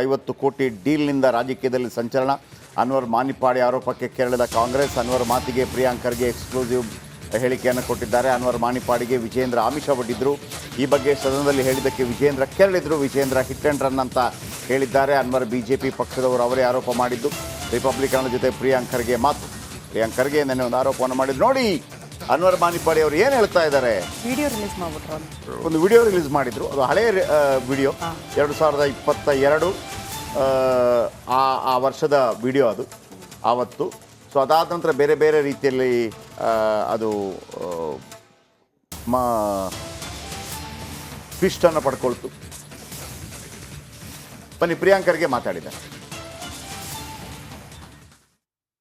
50 ಕೋಟಿ ಡೀಲ್ನಿಂದ ರಾಜಕೀಯದಲ್ಲಿ ಸಂಚಲನ. ಅನ್ವರ್ ಮಾನಿಪ್ಪಾಡಿ ಆರೋಪಕ್ಕೆ ಕೆರಳಿದ ಕಾಂಗ್ರೆಸ್. ಅನ್ವರ್ ಮಾತಿಗೆ ಪ್ರಿಯಾಂಕ್ ಖರ್ಗೆ ಎಕ್ಸ್ಕ್ಲೂಸಿವ್ ಹೇಳಿಕೆಯನ್ನು ಕೊಟ್ಟಿದ್ದಾರೆ. ಅನ್ವರ್ ಮಾನಿಪ್ಪಾಡಿಗೆ ವಿಜೇಂದ್ರ ಆಮಿಷ ಒಡ್ಡಿದ್ರು. ಈ ಬಗ್ಗೆ ಸದನದಲ್ಲಿ ಹೇಳಿದ್ದಕ್ಕೆ ವಿಜೇಂದ್ರ ಕೆರಳಿದ್ರು. ವಿಜೇಂದ್ರ ಹಿಟ್ ಆ್ಯಂಡ್ ರನ್ ಅಂತ ಹೇಳಿದ್ದಾರೆ. ಅನ್ವರ್ ಬಿಜೆಪಿ ಪಕ್ಷದವರು ಅವರೇ ಆರೋಪ ಮಾಡಿದ್ದು. ರಿಪಬ್ಲಿಕನ್ ಜೊತೆ ಪ್ರಿಯಾಂಕ್ ಖರ್ಗೆ ಮಾತು. ಪ್ರಿಯಾಂಕ್ ಖರ್ಗೆ ನೆನ್ನೆ ಒಂದು ಆರೋಪವನ್ನು ಮಾಡಿದ್ರು. ನೋಡಿ ಅನ್ವರ್ ಮಾನಿಪ್ಪಾಡಿ ಅವರು ಏನು ಹೇಳ್ತಾ ಇದ್ದಾರೆ. ವಿಡಿಯೋ ರಿಲೀಸ್ ಮಾಡಿಬಿಟ್ರು, ಒಂದು ವಿಡಿಯೋ ರಿಲೀಸ್ ಮಾಡಿದ್ರು. ಅದು ಹಳೆಯ ವಿಡಿಯೋ, 2022 ಆ ವರ್ಷದ ವಿಡಿಯೋ ಅದು ಆವತ್ತು. ಸೊ ಅದಾದ ನಂತರ ಬೇರೆ ಬೇರೆ ರೀತಿಯಲ್ಲಿ ಅದು ಟ್ವಿಸ್ಟನ್ನು ಪಡ್ಕೊಳ್ತು. ಬನ್ನಿ ಪ್ರಿಯಾಂಕ್ ಖರ್ಗೆ ಮಾತಾಡಿದ್ದಾರೆ.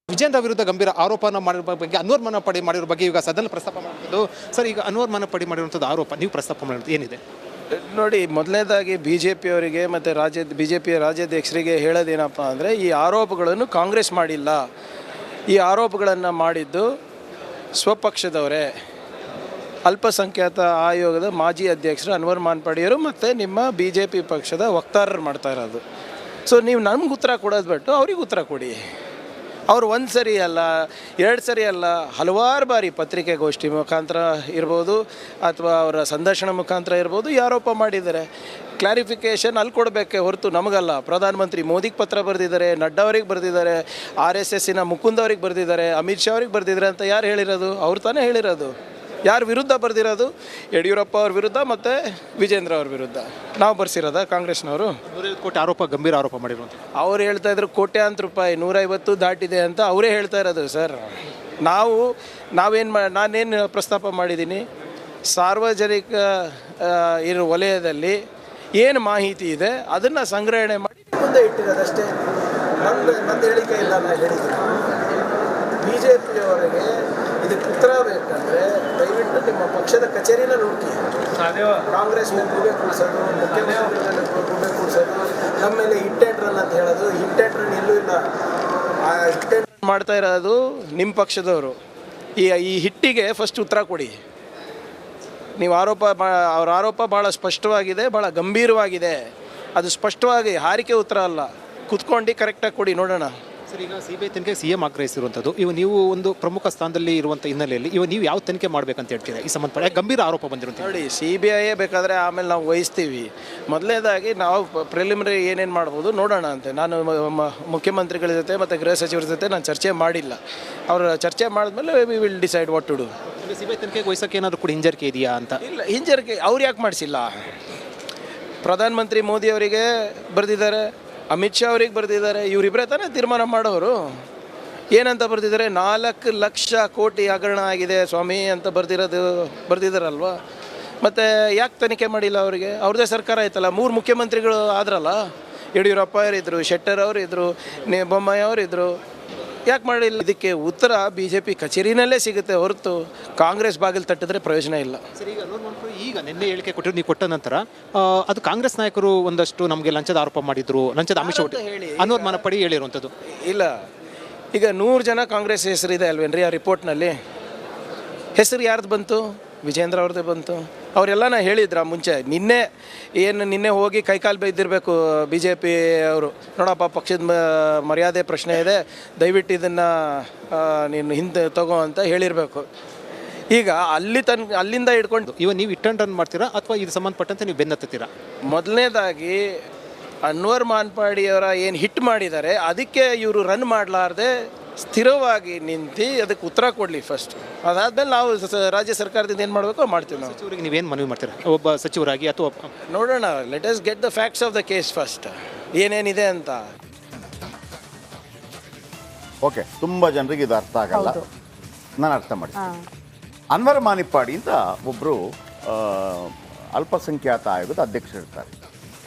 ವಿಜೇಂದ್ರ ವಿರುದ್ಧ ಗಂಭೀರ ಆರೋಪನ ಮಾಡಿರೋ ಬಗ್ಗೆ, ಅನ್ವರ್ ಮಾನಿಪ್ಪಾಡಿ ಮಾಡಿರೋ ಬಗ್ಗೆ ಈಗ ಸದನ ಪ್ರಸ್ತಾಪ ಮಾಡಿರೋದು. ಸರ್, ಈಗ ಅನ್ವರ್ ಮಾನಿಪ್ಪಾಡಿ ಮಾಡಿರುವಂಥದ್ದು ಆರೋಪ ನೀವು ಪ್ರಸ್ತಾಪ ಮಾಡಿರೋದು ಏನಿದೆ ನೋಡಿ? ಮೊದಲನೇದಾಗಿ ಬಿ ಜೆ ಪಿಯವರಿಗೆ ಮತ್ತು ಬಿ ಜೆ ಪಿಯ ರಾಜ್ಯಾಧ್ಯಕ್ಷರಿಗೆ ಹೇಳೋದೇನಪ್ಪ ಅಂದರೆ, ಈ ಆರೋಪಗಳನ್ನು ಕಾಂಗ್ರೆಸ್ ಮಾಡಿಲ್ಲ. ಈ ಆರೋಪಗಳನ್ನು ಮಾಡಿದ್ದು ಸ್ವಪಕ್ಷದವರೇ, ಅಲ್ಪಸಂಖ್ಯಾತ ಆಯೋಗದ ಮಾಜಿ ಅಧ್ಯಕ್ಷರು ಅನ್ವರ್ ಮಾನಿಪ್ಪಾಡಿಯವರು ಮತ್ತು ನಿಮ್ಮ ಬಿ ಜೆ ಪಿ ಪಕ್ಷದ ವಕ್ತಾರರು ಮಾಡ್ತಾ ಇರೋದು. ಸೊ ನೀವು ನಮ್ಗೆ ಉತ್ತರ ಕೊಡೋದು ಬಿಟ್ಟು ಅವ್ರಿಗೆ ಉತ್ತರ ಕೊಡಿ. ಅವರು ಒಂದು ಸರಿ ಅಲ್ಲ, 2 ಸರಿ ಅಲ್ಲ, ಹಲವಾರು ಬಾರಿ ಪತ್ರಿಕೆಗೋಷ್ಠಿ ಮುಖಾಂತರ ಇರ್ಬೋದು ಅಥವಾ ಅವರ ಸಂದರ್ಶನ ಮುಖಾಂತರ ಇರ್ಬೋದು ಈ ಆರೋಪ ಮಾಡಿದ್ದಾರೆ. ಕ್ಲಾರಿಫಿಕೇಷನ್ ಅಲ್ಲಿ ಕೊಡಬೇಕೆ ಹೊರತು ನಮಗಲ್ಲ. ಪ್ರಧಾನಮಂತ್ರಿ ಮೋದಿಗೆ ಪತ್ರ ಬರೆದಿದ್ದಾರೆ, ನಡ್ಡಾ ಅವ್ರಿಗೆ ಬರೆದಿದ್ದಾರೆ, RSSನ ಮುಕುಂದ್ ಅವ್ರಿಗೆ ಬರೆದಿದ್ದಾರೆ, ಅಮಿತ್ ಶಾ ಅವ್ರಿಗೆ ಬರೆದಿದ್ದಾರೆ ಅಂತ ಯಾರು ಹೇಳಿರೋದು? ಅವ್ರು ತಾನೇ ಹೇಳಿರೋದು. ಯಾರು ವಿರುದ್ಧ ಬರೆದಿರೋದು? ಯಡಿಯೂರಪ್ಪ ಅವ್ರ ವಿರುದ್ಧ ಮತ್ತು ವಿಜೇಂದ್ರ ಅವ್ರ ವಿರುದ್ಧ. ನಾವು ಬರ್ಸಿರೋದ ಕಾಂಗ್ರೆಸ್ನವರು? 150 ಕೋಟಿ ಆರೋಪ, ಗಂಭೀರ ಆರೋಪ ಮಾಡಿರುವಂಥ. ಅವ್ರು ಹೇಳ್ತಾ ಇದ್ರು ಕೋಟ್ಯಾಂತರ ರೂಪಾಯಿ, 150 ದಾಟಿದೆ ಅಂತ ಅವರೇ ಹೇಳ್ತಾ ಇರೋದು. ಸರ್, ನಾನೇನು ಪ್ರಸ್ತಾಪ ಮಾಡಿದ್ದೀನಿ, ಸಾರ್ವಜನಿಕ ಇರೋ ವಲಯದಲ್ಲಿ ಏನು ಮಾಹಿತಿ ಇದೆ ಅದನ್ನು ಸಂಗ್ರಹಣೆ ಮಾಡಿ ಮುಂದೆ ಇಟ್ಟಿರೋದಷ್ಟೇ. ನಂದು ಹೇಳಿಕೆ ಇಲ್ಲ. ನಾನು ಹೇಳಿದ್ದೀನಿ ಬಿ ಜೆ ಪಿಯವರಿಗೆ ಇದಕ್ಕೆ ಉತ್ತರ ಬೇಕಂದರೆ ದಯವಿಟ್ಟು ನಿಮ್ಮ ಪಕ್ಷದ ಕಚೇರಿನ ಹುಡುಕಿ. ಕಾಂಗ್ರೆಸ್ ಮೇಲೆ ಗೂಬೆ ಕೂಡಿಸೋದು, ಮುಖ್ಯಮಂತ್ರಿಗಳ ಮೇಲೆ ಗೂಬೆ ಕೂಡಿಸೋದು, ನಮ್ಮ ಮೇಲೆ ಹಿಟ್ ಆ್ಯಂಡ್ ರನ್ ಅಂತ ಹೇಳೋದು. ಹಿಟ್ ಆ್ಯಂಡ್ ರನ್ ಎಲ್ಲೂ ಇಲ್ಲ. ಆ ಹಿಟ್ ಆ್ಯಂಡ್ ರನ್ ಮಾಡ್ತಾ ಇರೋದು ನಿಮ್ಮ ಪಕ್ಷದವರು. ಈ ಹಿಟ್ಟಿಗೆ ಫಸ್ಟ್ ಉತ್ತರ ಕೊಡಿ. ನೀವು ಅವ್ರ ಆರೋಪ ಭಾಳ ಸ್ಪಷ್ಟವಾಗಿದೆ, ಭಾಳ ಗಂಭೀರವಾಗಿದೆ. ಅದು ಸ್ಪಷ್ಟವಾಗಿ ಹಾರಿಕೆ ಉತ್ತರ ಅಲ್ಲ. ಕುತ್ಕೊಂಡು ಕರೆಕ್ಟಾಗಿ ಕೊಡಿ, ನೋಡೋಣ. ಸರ್, ಈಗ CBI ತನಿಖೆ CM ಆಗ್ರಹಿಸಿರುವಂಥದ್ದು. ನೀವು ಒಂದು ಪ್ರಮುಖ ಸ್ಥಾನದಲ್ಲಿ ಇರುವಂಥ ಹಿನ್ನೆಲೆಯಲ್ಲಿ ನೀವು ಯಾವ ತನಿಖೆ ಮಾಡಬೇಕಂತ ಹೇಳ್ತೀರಾ? ಈ ಸಂಬಂಧಪಟ್ಟ ಗಂಭೀರ ಆರೋಪ ಬಂದಿರುವಂಥ ನೋಡಿ, CBI ಬೇಕಾದರೆ ಆಮೇಲೆ ನಾವು ವಹಿಸ್ತೀವಿ. ಮೊದಲನೇದಾಗಿ ನಾವು ಪ್ರಿಲಿಮಿನರಿ ಏನೇನು ಮಾಡ್ಬೋದು ನೋಡೋಣ ಅಂತೆ. ನಾನು ಮುಖ್ಯಮಂತ್ರಿಗಳ ಜೊತೆ ಮತ್ತು ಗೃಹ ಸಚಿವರ ಜೊತೆ ನಾನು ಚರ್ಚೆ ಮಾಡಿಲ್ಲ. ಅವರು ಚರ್ಚೆ ಮಾಡಿದ್ಮೇಲೆ we will decide what to do. CBI ತನಿಖೆಗೆ ವಹಿಸೋಕ್ಕೆ ಏನಾದರೂ ಕೂಡ ಹಿಂಜರಿಕೆ ಇದೆಯಾ ಅಂತ? ಇಲ್ಲ, ಹಿಂಜರಿಕೆ ಅವ್ರು ಯಾಕೆ ಮಾಡಿಸಿಲ್ಲ? ಪ್ರಧಾನಮಂತ್ರಿ ಮೋದಿ ಅವರಿಗೆ ಬರೆದಿದ್ದಾರೆ, ಅಮಿತ್ ಶಾ ಅವ್ರಿಗೆ ಬರೆದಿದ್ದಾರೆ. ಇವರಿಬ್ಬರೇ ತಾನೇ ತೀರ್ಮಾನ ಮಾಡೋರು. ಏನಂತ ಬರೆದಿದ್ದಾರೆ? 4 ಲಕ್ಷ ಕೋಟಿ ಹಗರಣ ಆಗಿದೆ ಸ್ವಾಮಿ ಅಂತ ಬರೆದಿದ್ದಾರಲ್ವ. ಮತ್ತು ಯಾಕೆ ತನಿಖೆ ಮಾಡಿಲ್ಲ ಅವರಿಗೆ? ಅವ್ರದ್ದೇ ಸರ್ಕಾರ ಆಯ್ತಲ್ಲ, 3 ಮುಖ್ಯಮಂತ್ರಿಗಳು ಆದ್ರಲ್ಲ. ಯಡಿಯೂರಪ್ಪ ಅವರಿದ್ದರು, ಶೆಟ್ಟರ್ ಅವರಿದ್ದರು, ಬೊಮ್ಮಾಯಿ ಅವರಿದ್ದರು. ಯಾಕೆ ಮಾಡಿಲ್ಲ? ಇದಕ್ಕೆ ಉತ್ತರ BJP ಕಚೇರಿನಲ್ಲೇ ಸಿಗುತ್ತೆ ಹೊರತು ಕಾಂಗ್ರೆಸ್ ಬಾಗಿಲು ತಟ್ಟಿದ್ರೆ ಪ್ರಯೋಜನ ಇಲ್ಲ. ಸರ್, ಈಗ ನಿನ್ನೆ ಹೇಳಿಕೆ ಕೊಟ್ಟಿದ್ದು ನೀವು ಕೊಟ್ಟ ನಂತರ ಅದು ಕಾಂಗ್ರೆಸ್ ನಾಯಕರು ಒಂದಷ್ಟು ನಮಗೆ ಲಂಚದ ಆರೋಪ ಮಾಡಿದ್ರು, ಲಂಚದ ಆಮಿಷ ಹೇಳಿ ಅನ್ವರ್ ಮಾನಿಪ್ಪಾಡಿ ಹೇಳಿರುವಂಥದ್ದು. ಇಲ್ಲ, ಈಗ 100 ಜನ ಕಾಂಗ್ರೆಸ್ ಹೆಸರಿದೆ ಅಲ್ವೇನ್ರಿ ಆ ರಿಪೋರ್ಟ್ನಲ್ಲಿ? ಹೆಸರು ಯಾರ್ದು ಬಂತು? ವಿಜೇಂದ್ರ ಅವ್ರದ್ದೇ ಬಂತು. ಅವರೆಲ್ಲನ ಹೇಳಿದ್ರ ಮುಂಚೆ? ನಿನ್ನೆ ಹೋಗಿ ಕೈಕಾಲು ಬೈದಿರಬೇಕು BJP ಅವರು. ನೋಡಪ್ಪ, ಪಕ್ಷದ ಮರ್ಯಾದೆ ಪ್ರಶ್ನೆ ಇದೆ, ದಯವಿಟ್ಟು ಇದನ್ನು ನೀನು ಹಿಂದೆ ತಗೋ ಅಂತ ಹೇಳಿರಬೇಕು. ಈಗ ಅಲ್ಲಿಂದ ಹಿಡ್ಕೊಂಡು ನೀವು ಹಿಟ್ ಆ್ಯಂಡ್ ರನ್ ಮಾಡ್ತೀರಾ ಅಥವಾ ಇದು ಸಂಬಂಧಪಟ್ಟಂತೆ ನೀವು ಬೆನ್ನತ್ತೀರಾ? ಮೊದಲನೇದಾಗಿ ಅನ್ವರ್ ಮಾನಿಪ್ಪಾಡಿಯವರ ಏನು ಹಿಟ್ ಮಾಡಿದ್ದಾರೆ ಅದಕ್ಕೆ ಇವರು ರನ್ ಮಾಡಲಾರ್ದೆ ಸ್ಥಿರವಾಗಿ ನಿಂತು ಅದಕ್ಕೆ ಉತ್ತರ ಕೊಡಲಿ ಫಸ್ಟ್. ಅದಾದಮೇಲೆ ನಾವು ರಾಜ್ಯ ಸರ್ಕಾರದಿಂದ ಏನು ಮಾಡಬೇಕು ಮಾಡ್ತೀವಿ. ನಾವು ಸಚಿವರಿಗೆ ನೀವೇನು ಮನವಿ ಮಾಡ್ತೀರಾ ಒಬ್ಬ ಸಚಿವರಾಗಿ? ಅಥವಾ ನೋಡೋಣ, let us get the facts of the case first, ಏನೇನಿದೆ ಅಂತ. ಓಕೆ, ತುಂಬ ಜನರಿಗೆ ಇದು ಅರ್ಥ ಆಗಲ್ಲ, ನಾನು ಅರ್ಥ ಮಾಡ್ತೀನಿ. ಅನ್ವರ್ ಮಾನಿಪ್ಪಾಡಿ ಅಂತ ಒಬ್ಬರು ಅಲ್ಪಸಂಖ್ಯಾತ ಆಯೋಗದ ಅಧ್ಯಕ್ಷರಿರ್ತಾರೆ.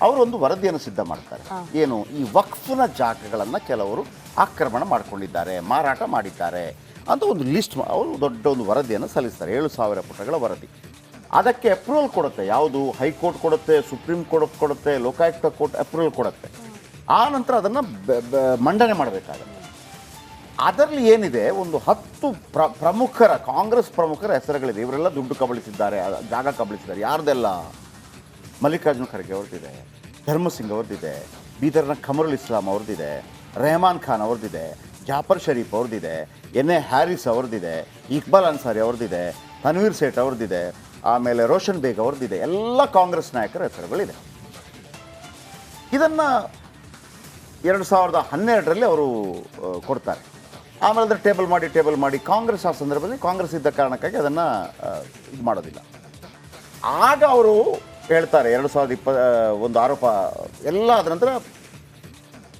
ಅವರು ಒಂದು ವರದಿಯನ್ನು ಸಿದ್ಧ ಮಾಡ್ತಾರೆ. ಏನು, ಈ ವಕ್ಫ್ನ ಜಾಗಗಳನ್ನು ಕೆಲವರು ಆಕ್ರಮಣ ಮಾಡಿಕೊಂಡಿದ್ದಾರೆ, ಮಾರಾಟ ಮಾಡಿದ್ದಾರೆ ಅಂತ ಒಂದು ಲಿಸ್ಟ್ ಅವರು ದೊಡ್ಡ ಒಂದು ವರದಿಯನ್ನು ಸಲ್ಲಿಸ್ತಾರೆ. 7,000 ಪುಟಗಳ ವರದಿ. ಅದಕ್ಕೆ ಅಪ್ರೂವಲ್ ಕೊಡುತ್ತೆ. ಯಾವುದು? ಹೈಕೋರ್ಟ್ ಕೊಡುತ್ತೆ, ಸುಪ್ರೀಂ ಕೋರ್ಟ್ ಕೊಡುತ್ತೆ, ಲೋಕಾಯುಕ್ತ ಕೋರ್ಟ್ ಅಪ್ರೂವಲ್ ಕೊಡುತ್ತೆ. ಆ ನಂತರ ಅದನ್ನು ಮಂಡನೆ ಮಾಡಬೇಕಾಗುತ್ತೆ. ಅದರಲ್ಲಿ ಏನಿದೆ, ಒಂದು 10 ಪ್ರಮುಖರ ಕಾಂಗ್ರೆಸ್ ಪ್ರಮುಖರ ಹೆಸರುಗಳಿದೆ. ಇವರೆಲ್ಲ ದುಡ್ಡು ಕಬಳಿಸಿದ್ದಾರೆ, ಜಾಗ ಕಬಳಿಸಿದ್ದಾರೆ. ಯಾರ್ದೆಲ್ಲ? ಮಲ್ಲಿಕಾರ್ಜುನ ಖರ್ಗೆ ಅವ್ರದ್ದಿದೆ, ಧರ್ಮಸಿಂಗ್ ಅವ್ರದ್ದಿದೆ, ಬೀದರ್ನ ಖಮರುಲ್ ಇಸ್ಲಾಂ ಅವ್ರದ್ದಿದೆ, ರೆಹಮಾನ್ ಖಾನ್ ಅವ್ರದ್ದಿದೆ, ಜಾಫರ್ ಶರೀಫ್ ಅವ್ರದ್ದಿದೆ, ಎನ್.ಎ. ಹ್ಯಾರಿಸ್ ಅವ್ರದ್ದಿದೆ, ಇಕ್ಬಾಲ್ ಅನ್ಸಾರಿ ಅವ್ರದ್ದಿದೆ, ತನ್ವೀರ್ ಸೇಠ್ ಅವ್ರದ್ದಿದೆ, ಆಮೇಲೆ ರೋಷನ್ ಬೇಗ್ ಅವ್ರದ್ದಿದೆ. ಎಲ್ಲ ಕಾಂಗ್ರೆಸ್ ನಾಯಕರ ಹೆಸರುಗಳಿದೆ. ಇದನ್ನು 2012ರಲ್ಲಿ ಅವರು ಕೊಡ್ತಾರೆ. ಆಮೇಲೆ ಅದನ್ನು ಟೇಬಲ್ ಮಾಡಿ ಕಾಂಗ್ರೆಸ್ ಆ ಸಂದರ್ಭದಲ್ಲಿ ಕಾಂಗ್ರೆಸ್ ಇದ್ದ ಕಾರಣಕ್ಕಾಗಿ ಅದನ್ನು ಇದು ಮಾಡೋದಿಲ್ಲ. ಆಗ ಅವರು ಹೇಳ್ತಾರೆ 2020 ಆರೋಪ ಎಲ್ಲ ಆದ ನಂತರ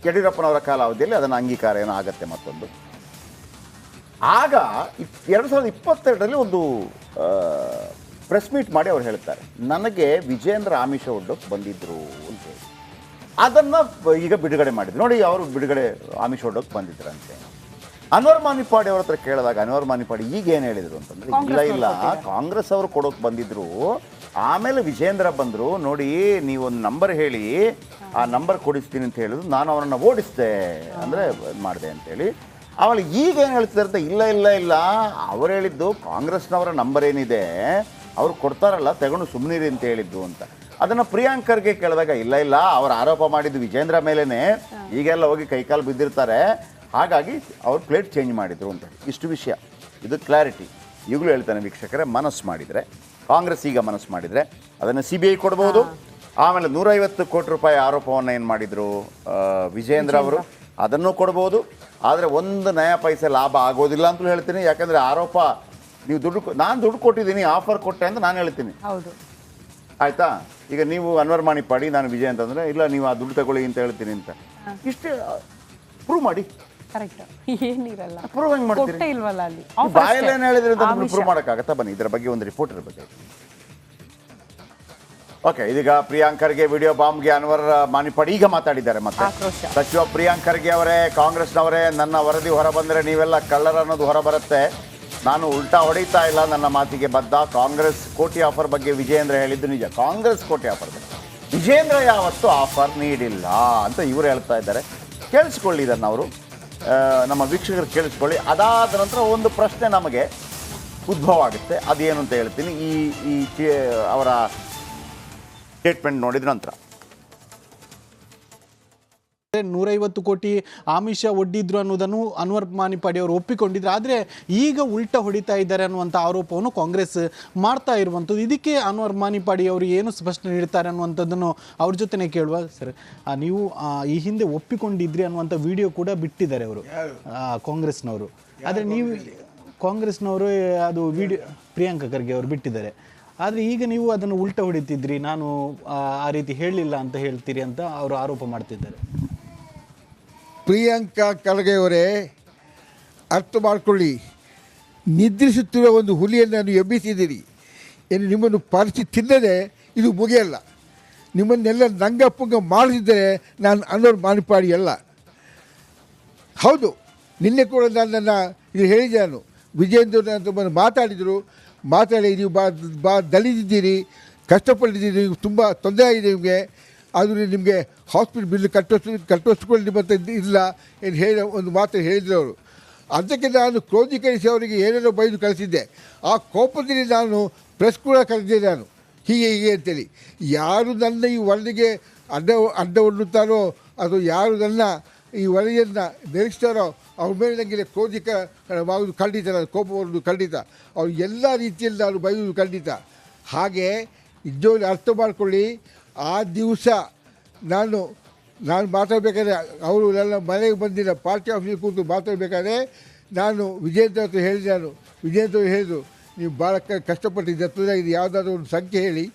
ಯಡಿಯೂರಪ್ಪನವರ ಕಾಲಾವಧಿಯಲ್ಲಿ ಅದನ್ನು ಅಂಗೀಕಾರ ಏನೋ ಆಗತ್ತೆ ಮತ್ತೊಂದು. ಆಗ 2022ರಲ್ಲಿ ಒಂದು ಪ್ರೆಸ್ ಮೀಟ್ ಮಾಡಿ ಅವ್ರು ಹೇಳ್ತಾರೆ, ನನಗೆ ವಿಜೇಂದ್ರ ಆಮಿಷ ಒಡ್ಡೋಕ್ಕೆ ಬಂದಿದ್ದರು ಅಂತ ಹೇಳಿ. ಅದನ್ನು ಈಗ ಬಿಡುಗಡೆ ಮಾಡಿದ್ರು. ನೋಡಿ, ಅವರು ಬಿಡುಗಡೆ ಆಮಿಷ ಒಡ್ಡೋಕ್ಕೆ ಬಂದಿದ್ರಂತೆ. ಅನ್ವರ್ ಮಾನಿಪಾಡಿ ಅವ್ರ ಹತ್ರ ಕೇಳಿದಾಗ ಅನ್ವರ್ ಮಾನಿಪಾಡಿ ಈಗ ಏನು ಹೇಳಿದರು ಅಂತಂದರೆ, ಇಲ್ಲ ಕಾಂಗ್ರೆಸ್ ಅವರು ಕೊಡೋಕೆ ಬಂದಿದ್ರು, ಆಮೇಲೆ ವಿಜೇಂದ್ರ ಬಂದರು, ನೋಡಿ ನೀವೊಂದು ನಂಬರ್ ಹೇಳಿ ಆ ನಂಬರ್ ಕೊಡಿಸ್ತೀನಿ ಅಂತ ಹೇಳಿದ್ರು, ನಾನು ಅವರನ್ನು ಓಡಿಸಿದೆ ಅಂದರೆ ಮಾಡಿದೆ ಅಂತೇಳಿ. ಆಮೇಲೆ ಈಗ ಏನು ಹೇಳ್ತಿದ್ದಾರೆ ಅಂತ, ಇಲ್ಲ ಅವ್ರು ಹೇಳಿದ್ದು ಕಾಂಗ್ರೆಸ್ನವರ ನಂಬರ್ ಏನಿದೆ ಅವ್ರು ಕೊಡ್ತಾರಲ್ಲ ತಗೊಂಡು ಸುಮ್ಮನಿರಿ ಅಂತ ಹೇಳಿದ್ದು ಅಂತ. ಅದನ್ನು ಪ್ರಿಯಾಂಕರ್ಗೆ ಕೇಳಿದಾಗ ಇಲ್ಲ ಅವ್ರು ಆರೋಪ ಮಾಡಿದ್ದು ವಿಜೇಂದ್ರ ಮೇಲೇ, ಈಗೆಲ್ಲ ಹೋಗಿ ಕೈಕಾಲು ಬಿದ್ದಿರ್ತಾರೆ, ಹಾಗಾಗಿ ಅವ್ರು ಪ್ಲೇಟ್ ಚೇಂಜ್ ಮಾಡಿದರು ಅಂತ. ಇಷ್ಟು ವಿಷಯ, ಇದು ಕ್ಲಾರಿಟಿ. ಈಗಲೂ ಹೇಳ್ತಾನೆ ವೀಕ್ಷಕರೇ, ಮನಸ್ಸು ಮಾಡಿದರೆ ಕಾಂಗ್ರೆಸ್ ಈಗ ಮನಸ್ಸು ಮಾಡಿದರೆ ಅದನ್ನು CBI ಕೊಡ್ಬೋದು. ಆಮೇಲೆ 150 ಕೋಟಿ ರೂಪಾಯಿ ಆರೋಪವನ್ನು ಏನು ಮಾಡಿದರು ವಿಜೇಂದ್ರ ಅವರು, ಅದನ್ನು ಕೊಡ್ಬೋದು. ಆದರೆ ಒಂದು ನಯಾ ಪೈಸೆ ಲಾಭ ಆಗೋದಿಲ್ಲ ಅಂತಲೂ ಹೇಳ್ತೀನಿ. ಯಾಕಂದರೆ ಆರೋಪ, ನೀವು ನಾನು ದುಡ್ಡು ಕೊಟ್ಟಿದ್ದೀನಿ, ಆಫರ್ ಕೊಟ್ಟೆ ಅಂತ ನಾನು ಹೇಳ್ತೀನಿ, ಹೌದು ಆಯಿತಾ. ಈಗ ನೀವು ಅನ್ವರ್ ಮಾನಿಪಾಡಿ, ನಾನು ವಿಜಯ್ ಅಂತಂದರೆ, ಇಲ್ಲ ನೀವು ಆ ದುಡ್ಡು ತಗೊಳ್ಳಿ ಅಂತ ಹೇಳ್ತೀನಿ ಅಂತ, ಇಷ್ಟೇ ಪ್ರೂವ್ ಮಾಡಿ. ಕರೆಕ್ಟ್, ಏನಿರಲ್ಲ, ಪ್ರೂವ್ ಹೆಂಗೆ ಮಾಡ್ತೀರಿ? ಕೊಟ್ಟೇ ಇಲ್ವಲ್ಲ ಅಲ್ಲಿ. ಬಾಯಲ್ಲಿ ಏನು ಹೇಳಿದ್ರೆ ಅಂತ ಪ್ರೂವ್ ಮಾಡೋಕ್ಕಾಗತ್ತಾ? ಬನ್ನಿ ಇದರ ಬಗ್ಗೆ ಒಂದು ರಿಪೋರ್ಟರ್ ಬಗ್ಗೆ. ಓಕೆ, ಇದೀಗ ಪ್ರಿಯಾಂಕರ್ಗೆ ವಿಡಿಯೋ ಬಾಂಬ್ಗೆ ಅನ್ವರ್ ಮಾನಿಪಾಡಿ ಈಗ ಮಾತಾಡಿದ್ದಾರೆ. ಮತ್ತೆ ಆಕ್ರೋಶ. ಸಚಿವ ಪ್ರಿಯಾಂಕರ್ಗೆ ಅವರೇ, ಕಾಂಗ್ರೆಸ್ನವರೇ, ನನ್ನ ವರದಿ ಹೊರಬಂದರೆ ನೀವೆಲ್ಲ ಕಳ್ಳರ ಅನ್ನೋದು ಹೊರಬರುತ್ತೆ. ನಾನು ಉಲ್ಟಾ ಹೊಡಿತಾ ಇಲ್ಲ, ನನ್ನ ಮಾತಿಗೆ ಬದ್ಧ. ಕಾಂಗ್ರೆಸ್ ಕೋಟಿ ಆಫರ್ ಬಗ್ಗೆ ವಿಜೇಂದ್ರ ಹೇಳಿದ್ದು ನಿಜ. ಕಾಂಗ್ರೆಸ್ ಕೋಟಿ ಆಫರ್ ಬಗ್ಗೆ ವಿಜೇಂದ್ರ ಯಾವತ್ತೂ ಆಫರ್ ನೀಡಿಲ್ಲ ಅಂತ ಇವರು ಹೇಳ್ತಾ ಇದ್ದಾರೆ. ಕೇಳಿಸ್ಕೊಳ್ಳಿ ಇದನ್ನು ಅವರು, ನಮ್ಮ ವೀಕ್ಷಕರು ಕೇಳಿಸ್ಕೊಳ್ಳಿ. ಅದಾದ ನಂತರ ಒಂದು ಪ್ರಶ್ನೆ ನಮಗೆ ಉದ್ಭವ ಆಗುತ್ತೆ, ಅದೇನು ಅಂತ ಹೇಳ್ತೀನಿ ಈ ಅವರ ಸ್ಟೇಟ್ಮೆಂಟ್ ನೋಡಿದ ನಂತರ. 150 ಕೋಟಿ ಆಮಿಷ ಒಡ್ಡಿದ್ರು ಅನ್ನೋದನ್ನು ಅನ್ವರ್ ಮಾನಿಪಾಡಿ ಅವರು ಒಪ್ಪಿಕೊಂಡಿದ್ರು. ಆದರೆ ಈಗ ಉಲ್ಟಾ ಹೊಡಿತಾ ಇದ್ದಾರೆ ಅನ್ನುವಂಥ ಆರೋಪವನ್ನು ಕಾಂಗ್ರೆಸ್ ಮಾಡ್ತಾ ಇರುವಂಥದ್ದು. ಇದಕ್ಕೆ ಅನ್ವರ್ ಮಾನಿಪಾಡಿ ಅವರು ಏನು ಸ್ಪಷ್ಟನೆ ನೀಡ್ತಾರೆ ಅನ್ನುವಂಥದ್ದನ್ನು ಅವ್ರ ಜೊತೆನೇ ಕೇಳುವ. ಸರ್, ನೀವು ಈ ಹಿಂದೆ ಒಪ್ಪಿಕೊಂಡಿದ್ರಿ ಅನ್ನುವಂಥ ವಿಡಿಯೋ ಕೂಡ ಬಿಟ್ಟಿದ್ದಾರೆ ಅವರು, ಕಾಂಗ್ರೆಸ್ನವರು. ಆದರೆ ನೀವು ಕಾಂಗ್ರೆಸ್ನವರು ಅದು ವಿಡಿಯೋ ಪ್ರಿಯಾಂಕಾ ಖರ್ಗೆ ಅವರು ಬಿಟ್ಟಿದ್ದಾರೆ. ಆದರೆ ಈಗ ನೀವು ಅದನ್ನು ಉಲ್ಟಾ ಹೊಡಿತಿದ್ರಿ, ನಾನು ಆ ರೀತಿ ಹೇಳಲಿಲ್ಲ ಅಂತ ಹೇಳ್ತೀರಿ ಅಂತ ಅವರು ಆರೋಪ ಮಾಡ್ತಿದ್ದಾರೆ. ಪ್ರಿಯಾಂಕಾ ಖರ್ಗೆಯವರೇ, ಅರ್ಥ ಮಾಡಿಕೊಳ್ಳಿ, ನಿದ್ರಿಸುತ್ತಿರುವ ಒಂದು ಹುಲಿಯನ್ನು ನೀವು ಎಬ್ಬಿಸಿದ್ದೀರಿ. ಏನು ನಿಮ್ಮನ್ನು ಪರಿಚಿ ತಿನ್ನದೆ ಇದು ಮುಗಿಯಲ್ಲ. ನಿಮ್ಮನ್ನೆಲ್ಲ ನಂಗಪ್ಪಂಗ ಮಾಡಿಸಿದರೆ ನಾನು ಅನ್ವರ್ ಮಾನಿಪಾಡಿ ಅಲ್ಲ. ಹೌದು, ನಿನ್ನೆ ಕೂಡ ನನ್ನನ್ನು ಇದು ಹೇಳಿದೆ. ನಾನು ವಿಜೇಂದ್ರ ಅಂತ ಬಂದು ಮಾತಾಡಿ ನೀವು ದಲಿದಿದ್ದೀರಿ, ಕಷ್ಟಪಟ್ಟಿದ್ದೀರಿ, ತುಂಬ ತೊಂದರೆ ಆಗಿದೆ ನಿಮಗೆ, ಅದು ನಿಮಗೆ ಹಾಸ್ಪಿಟಲ್ ಬಿಲ್ ಕಟ್ಟೋಸ್ಕೊಳ್ಳಿ ನಿಮ್ಮ ಹತ್ರ ಇಲ್ಲ ಏನು ಹೇಳಿ ಒಂದು ಮಾತು ಹೇಳಿದ್ರು ಅವರು. ಅದಕ್ಕೆ ನಾನು ಕ್ರೋಧೀಕರಿಸಿ ಅವರಿಗೆ ಏನೇನೋ ಬೈದು ಕಳಿಸಿದ್ದೆ. ಆ ಕೋಪದಲ್ಲಿ ನಾನು ಪ್ರೆಸ್ ಕೂಡ ಕರೆದಿದ್ದೆ ನಾನು, ಹೀಗೆ ಅಂತೇಳಿ. ಯಾರು ನನ್ನ ಈ ವರದಿಗೆ ಅಡ್ಡ ಹೊಡ್ಡುತ್ತಾರೋ ಅಥವಾ ಯಾರು ನನ್ನ ಈ ವರದಿಯನ್ನು ನಿರೀಕ್ಷಿಸ್ತಾರೋ ಅವ್ರ ಮೇಲೆ ನನಗೆ ಕ್ರೋಧಿಕವಾಗುವುದು ಖಂಡಿತ, ನಾನು ಕೋಪ ಬರುವುದು ಖಂಡಿತ, ಅವ್ರು ಎಲ್ಲ ರೀತಿಯಲ್ಲಿ ನಾನು ಬೈಯುವುದು ಖಂಡಿತ. ಹಾಗೆ ನಿಜವಾಗ್ಲೂ ಅರ್ಥ ಮಾಡಿಕೊಳ್ಳಿ, ಆ ದಿವಸ ನಾನು ಮಾತಾಡಬೇಕಾದ್ರೆ ಅವರು ನನ್ನ ಮನೆಗೆ ಬಂದಿಲ್ಲ, ಪಾರ್ಟಿ ಆಫೀಸಿಗೆ ಕೂತು ಮಾತಾಡಬೇಕಾದ್ರೆ ನಾನು ವಿಜೇಂದ್ರ ಹತ್ರ ಹೇಳಿದೆ. ವಿಜೇಂದ್ರ ಹೇಳಿದರು, ನೀವು ಭಾಳ ಕಷ್ಟಪಟ್ಟಿದ್ದ ಇದು ಯಾವುದಾದ್ರೂ ಒಂದು ಸಂಖ್ಯೆ ಹೇಳಿ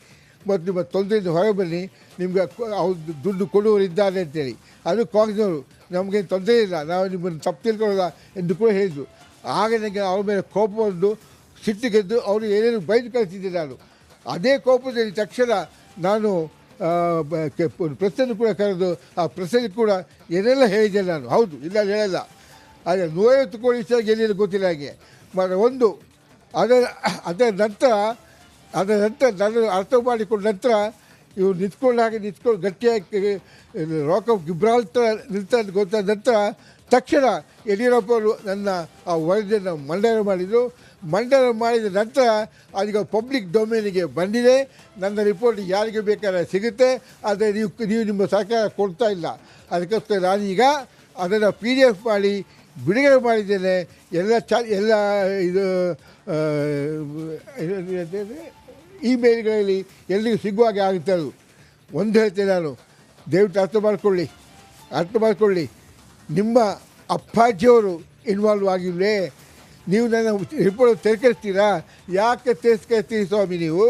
ಮತ್ತು ನಿಮ್ಮ ತೊಂದರೆಯಿಂದ ಹೊರಗೆ ಬನ್ನಿ, ನಿಮ್ಗೆ ಅವ್ರು ದುಡ್ಡು ಕೊಡುವವರಿದ್ದಾರೆ ಅಂತೇಳಿ. ಅದು ಕಾಂಗ್ರೆಸ್ನವರು, ನಮಗೇನು ತೊಂದರೆ ಇಲ್ಲ, ನಾವು ನಿಮ್ಮನ್ನು ತಪ್ಪು ತಿಳ್ಕೊಳ್ಳೋಲ್ಲ ಎಂದು ಕೂಡ ಹೇಳಿದರು. ಆಗ ನನಗೆ ಅವ್ರ ಮೇಲೆ ಕೋಪ ಬಂದು ಸಿಟ್ಟಿಗೆದ್ದು ಅವರು ಏನೇನು ಬೈದು ಕಳಿಸಿದ್ದೆ. ನಾನು ಅದೇ ಕೋಪದಲ್ಲಿ ತಕ್ಷಣ ನಾನು ಪ್ರೆಸ್ಸನ್ನು ಕೂಡ ಕರೆದು ಆ ಪ್ರೆಸ್ಸಲ್ಲಿ ಕೂಡ ಏನೆಲ್ಲ ಹೇಳಿದ್ದೆ ನಾನು. ಹೌದು, ಇಲ್ಲ ಹೇಳಲ್ಲ. ಆದರೆ 150 ಕೋಟಿ ವಿಷಯ ಗೆಲ್ಲಿಲ್ಲ ಗೊತ್ತಿಲ್ಲ ಹಾಗೆ. ಮತ್ತು ಒಂದು ಅದರ ನಂತರ ನಾನು ಅರ್ಥ ಮಾಡಿಕೊಂಡ ನಂತರ ಇವರು ನಿಂತ್ಕೊಂಡು ಗಟ್ಟಿಯಾಗಿ ರಾಕ್ ಆಫ್ ಗಿಬ್ರಾಲ್ಟರ್ ನಿಲ್ತಾ ಗೊತ್ತಾದ ನಂತರ ತಕ್ಷಣ ಯಡಿಯೂರಪ್ಪ ಅವರು ನನ್ನ ಆ ವರದಿಯನ್ನು ಮಂಡನೆ ಮಾಡಿದರು. ಮಂಡನೆ ಮಾಡಿದ ನಂತರ ಅದೀಗ ಪಬ್ಲಿಕ್ ಡೊಮೇನಿಗೆ ಬಂದಿದೆ. ನನ್ನ ರಿಪೋರ್ಟ್ ಯಾರಿಗೆ ಬೇಕಾದ್ರೆ ಸಿಗುತ್ತೆ, ಆದರೆ ನೀವು ನಿಮ್ಮ ಸರ್ಕಾರ ಕೊಡ್ತಾ ಇಲ್ಲ. ಅದಕ್ಕೋಸ್ಕರ ನಾನೀಗ ಅದನ್ನು PDF ಮಾಡಿ ಬಿಡುಗಡೆ ಮಾಡಿದ್ದೇನೆ. ಎಲ್ಲ ಇದು ಇಮೇಲ್ಗಳಲ್ಲಿ ಎಲ್ಲಿಗೂ ಸಿಗುವಾಗೆ ಆಗುತ್ತೆ. ಅದು ಒಂದು ಹೇಳ್ತೇನೆ ನಾನು, ದಯವಿಟ್ಟು ಅರ್ಥ ಮಾಡಿಕೊಳ್ಳಿ. ನಿಮ್ಮ ಅಪ್ಪಾಜಿಯವರು ಇನ್ವಾಲ್ವ್ ಆಗಿಲ್ವೇ? ನೀವು ನನ್ನ ರಿಪೋರ್ಟ್ ತಿರಸ್ಕರಿಸ್ತೀರಾ? ಯಾಕೆ ತಿರಸ್ಕರಿಸ್ತೀರಿ ಸ್ವಾಮಿ ನೀವು?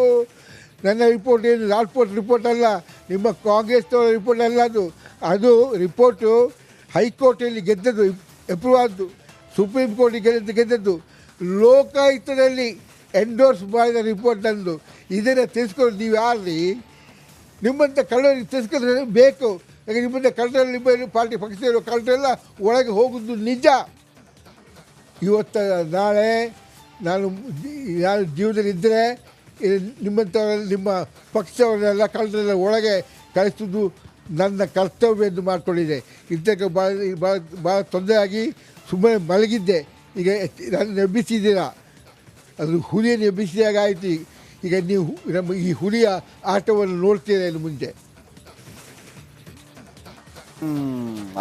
ನನ್ನ ರಿಪೋರ್ಟ್ ಏನು ರಿಪೋರ್ಟ್ ಅಲ್ಲ, ನಿಮ್ಮ ಕಾಂಗ್ರೆಸ್ನವರ ರಿಪೋರ್ಟ್ ಅಲ್ಲ. ಅದು ರಿಪೋರ್ಟು ಹೈಕೋರ್ಟಲ್ಲಿ ಗೆದ್ದದ್ದು, ಅಪ್ರೂವ್ ಆದ್ದು, ಸುಪ್ರೀಂ ಕೋರ್ಟಿಗೆ ಗೆದ್ದದ್ದು, ಲೋಕಾಯುಕ್ತದಲ್ಲಿ ಎಂಡೋರ್ಸ್ ಮಾಡಿದ ರಿಪೋರ್ಟ್ ನಂದು. ಇದನ್ನು ತಿಳ್ಸ್ಕೊಂಡು ನೀವು ಯಾರ್ರಿ? ನಿಮ್ಮಂಥ ಕಳ್ಳರಿಗೆ ತಿಳ್ಸ್ಕೊಂಡ್ರೆ ಬೇಕು. ಯಾಕೆ ನಿಮ್ಮಂಥ ಕಳ್ಳರಲ್ಲಿ ನಿಮ್ಮ ಪಾರ್ಟಿ ಪಕ್ಷದಲ್ಲಿರೋ ಕಳ್ಳರೆಲ್ಲ ಒಳಗೆ ಹೋಗೋದು ನಿಜ. ಇವತ್ತು ನಾಳೆ ನಾನು ಜೀವನದಲ್ಲಿದ್ದರೆ ನಿಮ್ಮ ಪಕ್ಷವನ್ನೆಲ್ಲ ಕಳ್ಳರೆಲ್ಲ ಒಳಗೆ ಕಳಿಸೋದು ನನ್ನ ಕರ್ತವ್ಯ ಎಂದು ಮಾಡಿಕೊಂಡಿದೆ. ಇದಕ್ಕೆ ಭಾಳ ತೊಂದರೆಯಾಗಿ ಸುಮ್ಮನೆ ಮಲಗಿದ್ದೆ. ಈಗ ನಾನು ಎಬ್ಬಿಸಿದ್ದೀರಾ, ಅದು ಹುಲಿಯನ್ನು ಎಬ್ಬಿಸಿದಾಗ ಆಯಿತು. ಈಗ ನೀವು ನಮ್ಮ ಈ ಹುಲಿಯ ಆಟವನ್ನು ನೋಡ್ತೀರಾ ಇನ್ನು ಮುಂದೆ.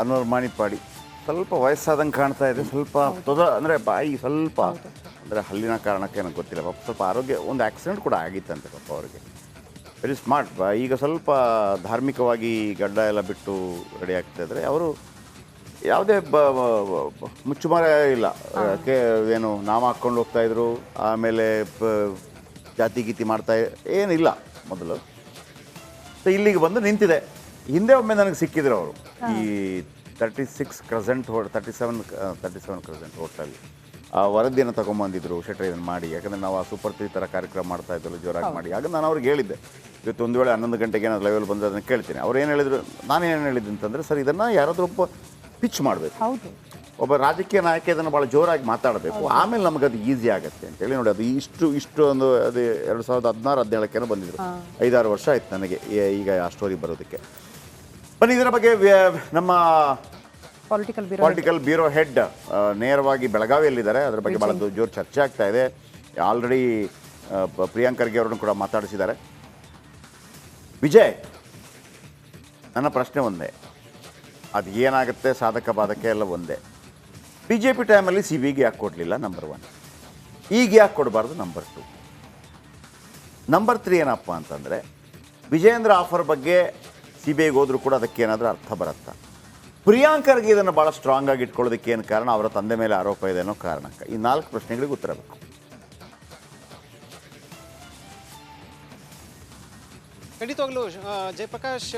ಅನ್ವರ್ ಮಾಣಿಪ್ಪಾಡಿ ಸ್ವಲ್ಪ ವಯಸ್ಸಾದಂಗೆ ಕಾಣ್ತಾ ಇದೆ. ಸ್ವಲ್ಪ ಅಂದರೆ ಬಾಯಿ ಸ್ವಲ್ಪ ಅಂದರೆ ಹಲ್ಲಿನ ಕಾರಣಕ್ಕೆ ನನಗೆ ಗೊತ್ತಿಲ್ಲ. ಪಾಪ ಸ್ವಲ್ಪ ಆರೋಗ್ಯ, ಒಂದು ಆಕ್ಸಿಡೆಂಟ್ ಕೂಡ ಆಗಿತ್ತಂತೆ ಪಾಪ ಅವರಿಗೆ. Very smart. ಈಗ ಸ್ವಲ್ಪ ಧಾರ್ಮಿಕವಾಗಿ ಗಡ್ಡ ಎಲ್ಲ ಬಿಟ್ಟು ರೆಡಿ ಆಗ್ತಾ ಇದ್ದಾರೆ. ಅವರು ಯಾವುದೇ ಮುಚ್ಚುಮರೆ ಇಲ್ಲ. ಏನು ನಾಮ ಹಾಕ್ಕೊಂಡು ಹೋಗ್ತಾಯಿದ್ರು, ಆಮೇಲೆ ಜಾತಿ ಗೀತಿ ಮಾಡ್ತಾ ಏನಿಲ್ಲ ಮೊದಲು. ಇಲ್ಲಿಗೆ ಬಂದು ನಿಂತಿದೆ. ಹಿಂದೆ ಒಮ್ಮೆ ನನಗೆ ಸಿಕ್ಕಿದ್ರು ಅವರು ಈ 37 ಕ್ರೆಸೆಂಟ್ ಹೋಟೆಲ್ ಆ ವರದಿಯನ್ನು ತೊಗೊಂಬಂದಿದ್ರು ಶೆಟ್ರ್ ಇದನ್ನು ಮಾಡಿ. ಯಾಕಂದರೆ ನಾವು ಆ ಸೂಪರ್ 3 ಥರ ಕಾರ್ಯಕ್ರಮ ಮಾಡ್ತಾ ಇದ್ದಲ್ಲ ಜೋರಾಗಿ ಮಾಡಿ. ಆಗ ನಾನು ಅವ್ರಿಗೆ ಹೇಳಿದ್ದೆ, ಇವತ್ತು ಒಂದು ವೇಳೆ 11 ಗಂಟೆಗೆ ಏನಾದ್ರು ಲೈವಲ್ಲಿ ಬಂದರೆ ಅದನ್ನು ಕೇಳ್ತೀನಿ. ಅವ್ರು ಏನು ಹೇಳಿದ್ರು, ನಾನೇನು ಹೇಳಿದ್ದೆ ಅಂತಂದರೆ, ಸರ್ ಇದನ್ನು ಯಾರಾದರೂ ಒಬ್ಬ ಪಿಚ್ ಮಾಡಬೇಕು, ಒಬ್ಬ ರಾಜಕೀಯ ನಾಯಕ ಇದನ್ನು ಭಾಳ ಜೋರಾಗಿ ಮಾತಾಡಬೇಕು, ಆಮೇಲೆ ನಮಗೆ ಅದು ಈಸಿ ಆಗುತ್ತೆ ಅಂತೇಳಿ. ನೋಡಿ ಅದು ಇಷ್ಟು ಒಂದು ಅದು 2016-17 ಬಂದಿದ್ರು. 5-6 ವರ್ಷ ಆಯ್ತು ನನಗೆ ಈಗ ಆ ಸ್ಟೋರಿ ಬರೋದಕ್ಕೆ. ಬನ್ನಿ ಇದರ ಬಗ್ಗೆ ನಮ್ಮ ಪೊಲಿಟಿಕಲ್ ಬ್ಯೂರೋ ಹೆಡ್ ನೇರವಾಗಿ ಬೆಳಗಾವಿಯಲ್ಲಿದ್ದಾರೆ. ಅದರ ಬಗ್ಗೆ ಭಾಳ ಜೋರು ಚರ್ಚೆ ಆಗ್ತಾ ಇದೆ. ಆಲ್ರೆಡಿ ಪ್ರಿಯಾಂಕ್ ಖರ್ಗೆ ಅವರನ್ನು ಕೂಡ ಮಾತಾಡಿಸಿದ್ದಾರೆ. ವಿಜಯ್, ನನ್ನ ಪ್ರಶ್ನೆ ಒಂದೇ, ಅದು ಏನಾಗುತ್ತೆ ಸಾಧಕ ಬಾಧಕ ಎಲ್ಲ ಒಂದೇ. BJP ಟೈಮಲ್ಲಿ CBIಗೆ ಯಾಕೆ ಕೊಡಲಿಲ್ಲ? ನಂಬರ್ 1. ಈಗ ಯಾಕೆ ಕೊಡಬಾರ್ದು? ನಂಬರ್ 2. ನಂಬರ್ 3 ಏನಪ್ಪ ಅಂತಂದರೆ, ವಿಜಯೇಂದ್ರ ಆಫರ್ ಬಗ್ಗೆ CBIಗೆ ಹೋದರೂ ಕೂಡ ಅದಕ್ಕೆ ಏನಾದರೂ ಅರ್ಥ ಬರುತ್ತಾ? ಪ್ರಿಯಾಂಕ್ ಖರ್ಗೆ ಇದನ್ನು ಭಾಳ ಸ್ಟ್ರಾಂಗ್ ಆಗಿ ಇಟ್ಕೊಳ್ಳೋದಕ್ಕೆ ಏನು ಕಾರಣ? ಅವರ ತಂದೆ ಮೇಲೆ ಆರೋಪ ಇದೆ ಅನ್ನೋ ಕಾರಣಕ್ಕೆ. ಈ 4 ಪ್ರಶ್ನೆಗಳಿಗೆ ಉತ್ತರ ಬೇಕು. ಖಂಡಿತವಾಗ್ಲೂ ಜಯಪ್ರಕಾಶ್,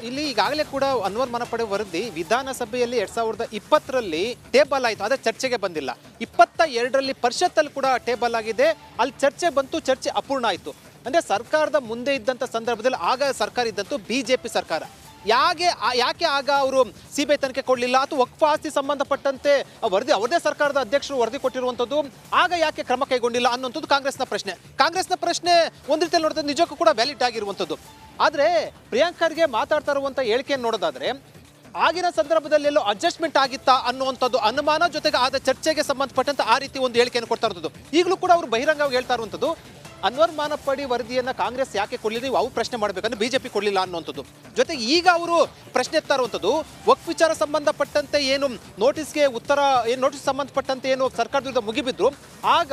ಇಲ್ಲಿ ಈಗಾಗಲೇ ಕೂಡ ಅನ್ವರ್ ಮಾನಪಡೆ ವರದಿ ವಿಧಾನಸಭೆಯಲ್ಲಿ 2020ರಲ್ಲಿ ಟೇಬಲ್ ಆಯಿತು, ಆದರೆ ಚರ್ಚೆಗೆ ಬಂದಿಲ್ಲ. 22ರಲ್ಲಿ ಪರಿಷತ್ತಲ್ಲಿ ಕೂಡ ಟೇಬಲ್ ಆಗಿದೆ, ಅಲ್ಲಿ ಚರ್ಚೆ ಬಂತು, ಚರ್ಚೆ ಅಪೂರ್ಣ ಆಯಿತು. ಅಂದರೆ ಸರ್ಕಾರದ ಮುಂದೆ ಇದ್ದಂಥ ಸಂದರ್ಭದಲ್ಲಿ ಆಗ ಸರ್ಕಾರ ಇದ್ದಂತೂ BJP ಸರ್ಕಾರ. ಯಾಕೆ ಆಗ ಅವರು CBI ತನಿಖೆ ಕೊಡಲಿಲ್ಲ? ಅಥವಾ ವಕ್ಫ್ ಆಸ್ತಿ ಸಂಬಂಧಪಟ್ಟಂತೆ ವರದಿ ಅವರದೇ ಸರ್ಕಾರದ ಅಧ್ಯಕ್ಷರು ವರದಿ ಕೊಟ್ಟಿರುವಂಥದ್ದು, ಆಗ ಯಾಕೆ ಕ್ರಮ ಕೈಗೊಂಡಿಲ್ಲ ಅನ್ನುವಂಥದ್ದು ಕಾಂಗ್ರೆಸ್ನ ಪ್ರಶ್ನೆ. ಒಂದು ರೀತಿಯಲ್ಲಿ ನೋಡಿದ್ರೆ ನಿಜಕ್ಕೂ ಕೂಡ ವ್ಯಾಲಿಡ್ ಆಗಿರುವಂಥದ್ದು. ಆದರೆ ಪ್ರಿಯಾಂಕ್ ಖರ್ಗೆ ಮಾತಾಡ್ತಾ ಇರುವಂಥ ಹೇಳಿಕೆಯನ್ನು ನೋಡೋದಾದ್ರೆ, ಆಗಿನ ಸಂದರ್ಭದಲ್ಲಿ ಎಲ್ಲೋ ಅಡ್ಜಸ್ಟ್ಮೆಂಟ್ ಆಗಿತ್ತಾ ಅನ್ನುವಂಥದ್ದು ಅನುಮಾನ, ಜೊತೆಗೆ ಆದ ಚರ್ಚೆಗೆ ಸಂಬಂಧಪಟ್ಟಂತೆ ಆ ರೀತಿ ಒಂದು ಹೇಳಿಕೆಯನ್ನು ಕೊಡ್ತಾ ಇರೋದು. ಈಗಲೂ ಕೂಡ ಅವರು ಬಹಿರಂಗವಾಗಿ ಹೇಳ್ತಾ ಇರುವಂಥದ್ದು, ಅನ್ವರ್ ಮಾನಪ್ಪಡಿ ವರದಿಯನ್ನು ಕಾಂಗ್ರೆಸ್ ಯಾಕೆ ಕೊಡಲಿಲ್ಲ, ನೀವು ಅವು ಪ್ರಶ್ನೆ ಮಾಡಬೇಕಂದ್ರೆ BJP ಕೊಡಲಿಲ್ಲ ಅನ್ನುವಂಥದ್ದು. ಜೊತೆಗೆ ಈಗ ಅವರು ಪ್ರಶ್ನೆ ಎತ್ತಾ ಇರುವಂಥದ್ದು, ವಕ್ಫ್ ವಿಚಾರ ಸಂಬಂಧಪಟ್ಟಂತೆ ಏನು ನೋಟಿಸ್ ಸಂಬಂಧಪಟ್ಟಂತೆ ಏನು ಸರ್ಕಾರದ ವಿರುದ್ಧ ಮುಗಿಬಿದ್ರು, ಆಗ